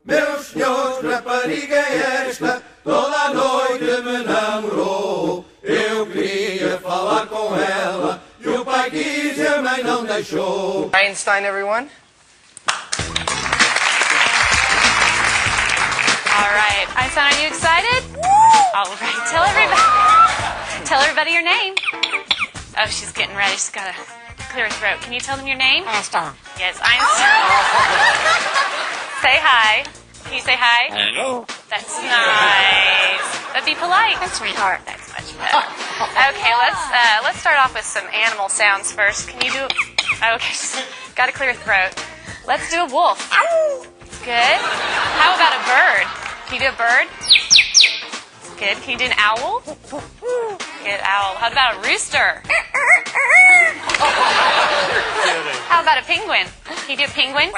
Meu senhor, rapariga é esta, toda a noite me namorou. Eu queria falar com ela, e o pai quis e a mãe não deixou. Einstein, everyone. All right, Einstein, are you excited? All right, tell everybody your name. Oh, she's getting ready. She's got to clear her throat. Can you tell them your name? Einstein. Yes, Einstein. Say hi. Can you say hi? Hello. That's nice. But be polite. That's sweetheart. That's much better. Okay, let's start off with some animal sounds first. Can you do? Okay, got to clear your throat. Let's do a wolf. Good. How about a bird? Can you do a bird? Good. Can you do an owl? Good, owl. How about a rooster? How about a penguin? Can you do a penguin?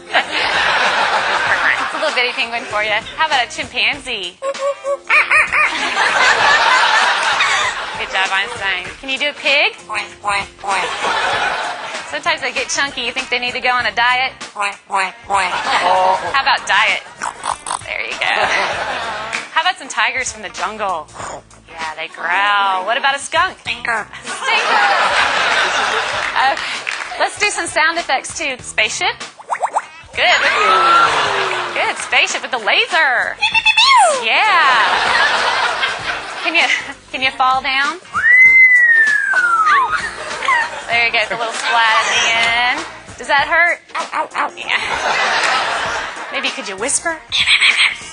It's a little bitty penguin for you. How about a chimpanzee? Good job, Einstein. Can you do a pig? Sometimes they get chunky. You think they need to go on a diet? How about diet? There you go. How about some tigers from the jungle? Yeah, they growl. What about a skunk? Stinker. Stinker. Okay. Let's do some sound effects too. Spaceship. Good. Good. Spaceship with the laser. Yeah. Can you fall down? There you go. It's a little splat at the end. Does that hurt? Yeah. Maybe could you whisper?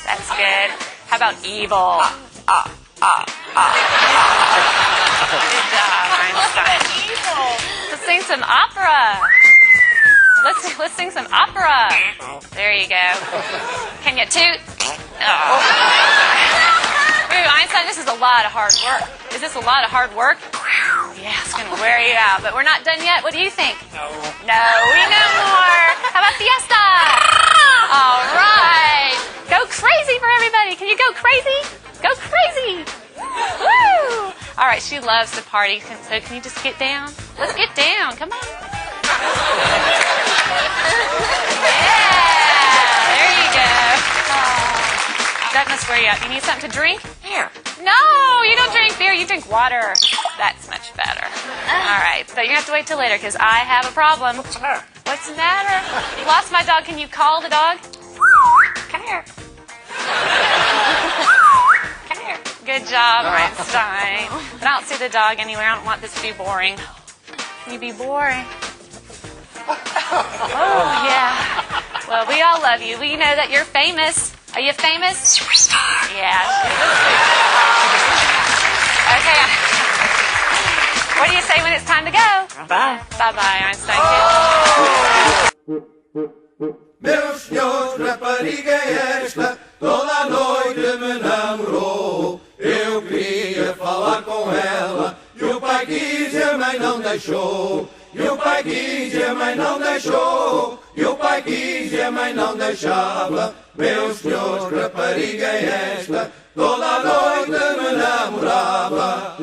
That's good. How about evil? Good job, Einstein. Let's sing some opera. Let's sing some opera. There you go. Can you toot? Oh. Ooh, Einstein, this is a lot of hard work. Is this a lot of hard work? Yeah, it's going to wear you out. But we're not done yet. What do you think? No. No, we know more. How about fiesta? All right. Go crazy for everybody. Can you go crazy? Go crazy. Woo! All right, she loves to party. So can you just get down? Let's get down. Come on. Yeah, there you go. That must wear you out. You need something to drink? Here. No, you don't drink beer. You drink water. That's much better. All right, so you have to wait till later because I have a problem. What's the matter? What's the matter? You lost my dog. Can you call the dog? Come here. Come here. Good job, Einstein. But I don't see the dog anywhere. I don't want this to be boring. Can you be boring? Oh, yeah. Well, we all love you. We know that you're famous. Are you famous? Superstar. Yeah. Okay. What do you say when it's time to go? Bye. Bye-bye, Einstein. Meu senhor, rapariga é esta, toda a noite me namorou. Eu queria falar com ela, e o pai quis e a mãe não deixou. E o pai quis e a mãe não deixou. E o pai quis e a mãe não deixava. Meu senhor, rapariga é esta, toda a noite me namorava.